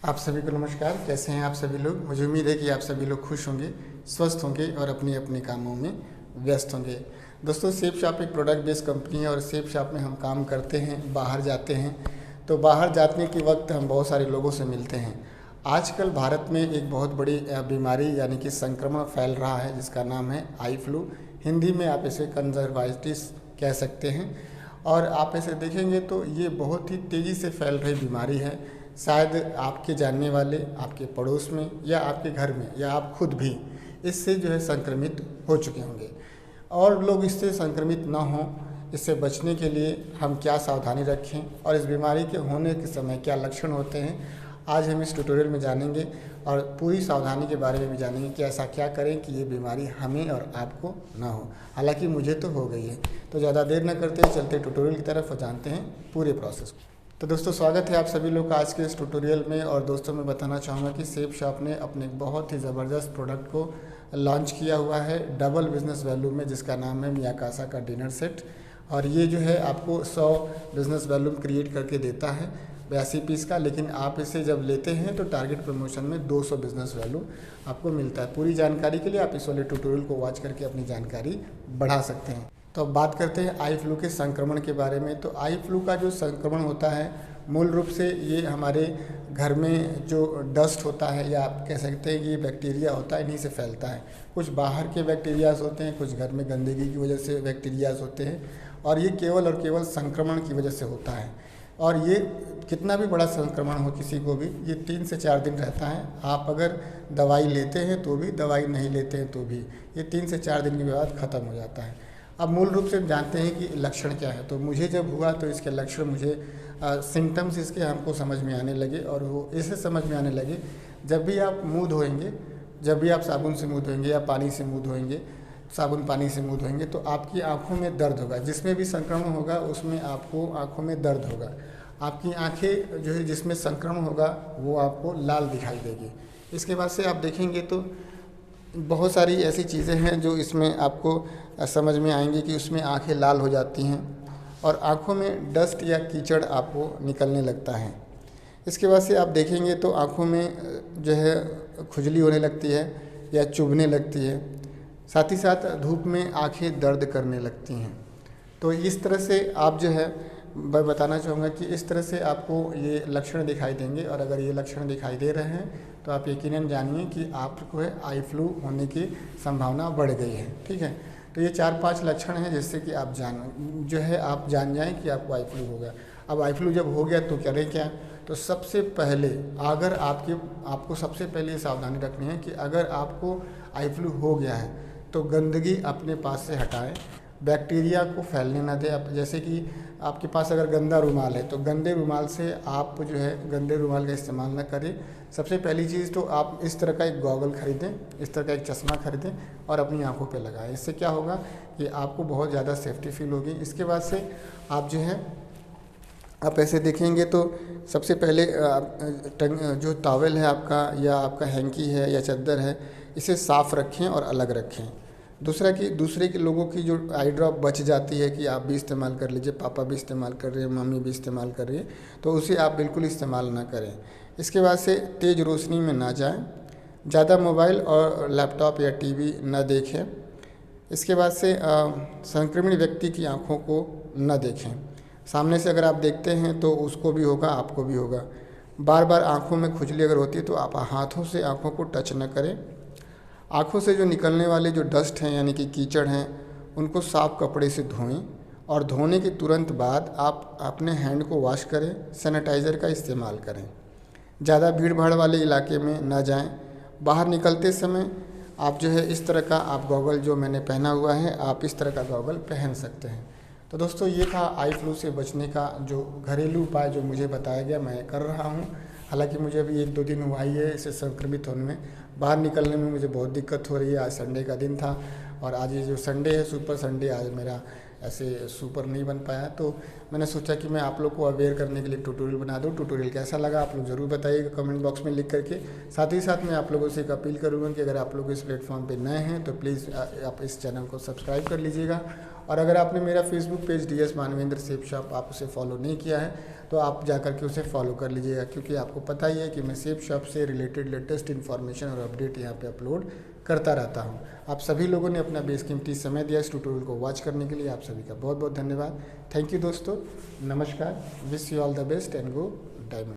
आप सभी को नमस्कार। कैसे हैं आप सभी लोग? मुझे उम्मीद है कि आप सभी लोग खुश होंगे, स्वस्थ होंगे और अपने अपने कामों में व्यस्त होंगे। दोस्तों, सेफ शॉप एक प्रोडक्ट बेस्ड कंपनी है और सेफ शॉप में हम काम करते हैं, बाहर जाते हैं। तो बाहर जाने के वक्त हम बहुत सारे लोगों से मिलते हैं। आजकल भारत में एक बहुत बड़ी बीमारी यानी कि संक्रमण फैल रहा है जिसका नाम है आई फ्लू। हिंदी में आप इसे कंजरवाइटिस कह सकते हैं। और आप ऐसे देखेंगे तो ये बहुत ही तेज़ी से फैल रही बीमारी है। शायद आपके जानने वाले, आपके पड़ोस में या आपके घर में या आप खुद भी इससे संक्रमित हो चुके होंगे। और लोग इससे संक्रमित ना हों, इससे बचने के लिए हम क्या सावधानी रखें और इस बीमारी के होने के समय क्या लक्षण होते हैं, आज हम इस ट्यूटोरियल में जानेंगे। और पूरी सावधानी के बारे में भी जानेंगे कि ऐसा क्या करें कि ये बीमारी हमें और आपको ना हो। हालांकि मुझे तो हो गई है। तो ज़्यादा देर न करते चलते ट्यूटोरियल की तरफ और जानते हैं पूरे प्रोसेस को। तो दोस्तों, स्वागत है आप सभी लोग का आज के इस ट्यूटोरियल में। और दोस्तों, मैं बताना चाहूँगा कि सेफ शॉप ने अपने एक बहुत ही ज़बरदस्त प्रोडक्ट को लॉन्च किया हुआ है डबल बिजनेस वैल्यू में, जिसका नाम है मियाकासा का डिनर सेट। और ये आपको 100 बिजनेस वैल्यू क्रिएट करके देता है 82 पीस का। लेकिन आप इसे जब लेते हैं तो टारगेट प्रमोशन में 200 बिजनेस वैल्यू आपको मिलता है। पूरी जानकारी के लिए आप इस वाले ट्यूटोरियल को वॉच करके अपनी जानकारी बढ़ा सकते हैं। तो अब बात करते हैं आई फ्लू के संक्रमण के बारे में। तो आई फ्लू का जो संक्रमण होता है, मूल रूप से ये हमारे घर में जो डस्ट होता है या आप कह सकते हैं कि ये बैक्टीरिया होता है, इन्हीं से फैलता है। कुछ बाहर के बैक्टीरियाज होते हैं, कुछ घर में गंदगी की वजह से बैक्टीरियाज होते हैं। और ये केवल और केवल संक्रमण की वजह से होता है। और ये कितना भी बड़ा संक्रमण हो किसी को भी, ये 3 से 4 दिन रहता है। आप अगर दवाई लेते हैं तो भी, दवाई नहीं लेते हैं तो भी, ये 3 से 4 दिन के बाद ख़त्म हो जाता है। अब मूल रूप से हम जानते हैं कि लक्षण क्या है। तो मुझे जब हुआ तो इसके लक्षण मुझे सिम्टम्स इसके हमको समझ में आने लगे। और वो ऐसे समझ में आने लगे, जब भी आप मुँह धोएंगे, जब भी आप साबुन से मुँह धोएंगे या पानी से मुँह धोएंगे, साबुन पानी से मुँह धोएंगे, तो आपकी आँखों में दर्द होगा। जिसमें भी संक्रमण होगा उसमें आपको आँखों में दर्द होगा। आपकी आँखें जिसमें संक्रमण होगा वो आपको लाल दिखाई देगी। इसके बाद से आप देखेंगे तो बहुत सारी ऐसी चीज़ें हैं जो इसमें आपको समझ में आएंगी कि उसमें आंखें लाल हो जाती हैं और आंखों में डस्ट या कीचड़ आपको निकलने लगता है। इसके बाद से आप देखेंगे तो आंखों में खुजली होने लगती है या चुभने लगती है। साथ ही साथ धूप में आंखें दर्द करने लगती हैं। तो इस तरह से आप मैं बताना चाहूँगा कि इस तरह से आपको ये लक्षण दिखाई देंगे। और अगर ये लक्षण दिखाई दे रहे हैं तो आप यकीनन जानिए कि आपको आई फ्लू होने की संभावना बढ़ गई है। ठीक है, तो ये 4-5 लक्षण हैं जिससे कि आप आप जान जाएं कि आपको आई फ्लू हो गया। अब आई फ्लू जब हो गया तो करें क्या? तो सबसे पहले अगर आपको सबसे पहले ये सावधानी रखनी है कि अगर आपको आई फ्लू हो गया है तो गंदगी अपने पास से हटाएं, बैक्टीरिया को फैलने ना दें। अब जैसे कि आपके पास अगर गंदा रुमाल है तो गंदे रुमाल से आप गंदे रुमाल का इस्तेमाल ना करें। सबसे पहली चीज़ तो आप इस तरह का एक गॉगल खरीदें, इस तरह का एक चश्मा खरीदें और अपनी आंखों पे लगाएं। इससे क्या होगा कि आपको बहुत ज़्यादा सेफ्टी फील होगी। इसके बाद से आप आप ऐसे देखेंगे तो सबसे पहले जो टॉवेल है आपका या आपका हैंकी है या चद्दर है, इसे साफ़ रखें और अलग रखें। दूसरे के लोगों की जो आई ड्रॉप बच जाती है कि आप भी इस्तेमाल कर लीजिए, पापा भी इस्तेमाल कर रहे हैं, मम्मी भी इस्तेमाल कर रही है, तो उसे आप बिल्कुल इस्तेमाल ना करें। इसके बाद से तेज़ रोशनी में ना जाएं, ज़्यादा मोबाइल और लैपटॉप या टीवी ना देखें। इसके बाद से संक्रमित व्यक्ति की आँखों को न देखें। सामने से अगर आप देखते हैं तो उसको भी होगा, आपको भी होगा। बार बार आँखों में खुजली अगर होती है तो आप हाथों से आँखों को टच न करें। आँखों से जो निकलने वाले जो डस्ट हैं यानी कि कीचड़ हैं, उनको साफ़ कपड़े से धोएं और धोने के तुरंत बाद आप अपने हैंड को वॉश करें, सैनिटाइज़र का इस्तेमाल करें। ज़्यादा भीड़ भाड़ वाले इलाके में ना जाएं। बाहर निकलते समय आप इस तरह का आप गॉगल जो मैंने पहना हुआ है, आप इस तरह का गॉगल पहन सकते हैं। तो दोस्तों, ये था आई फ्लू से बचने का जो घरेलू उपाय जो मुझे बताया गया, मैं कर रहा हूँ। हालांकि मुझे अभी 1-2 दिन हुआ ही है इससे संक्रमित होने में। बाहर निकलने में मुझे बहुत दिक्कत हो रही है। आज संडे का दिन था और आज ये जो संडे है, सुपर संडे, आज मेरा ऐसे सुपर नहीं बन पाया। तो मैंने सोचा कि मैं आप लोग को अवेयर करने के लिए ट्यूटोरियल बना दूँ। ट्यूटोरियल कैसा लगा आप लोग ज़रूर बताइएगा कमेंट बॉक्स में लिख करके। साथ ही साथ मैं आप लोगों से एक अपील करूँगा कि अगर आप लोग इस प्लेटफॉर्म पे नए हैं तो प्लीज़ आप इस चैनल को सब्सक्राइब कर लीजिएगा और अगर आपने मेरा Facebook page DS Manvendra safe shop आप उसे फॉलो नहीं किया है तो आप जा कर के उसे फॉलो कर लीजिएगा, क्योंकि आपको पता ही है कि मैं सेफ शॉप से रिलेटेड लेटेस्ट इन्फॉर्मेशन और अपडेट यहाँ पे अपलोड करता रहता हूँ। आप सभी लोगों ने अपना बेशकीमती समय दिया इस ट्यूटोरियल को वॉच करने के लिए, आप सभी का बहुत बहुत धन्यवाद। थैंक यू दोस्तों, नमस्कार, wish you all the best and go diamond.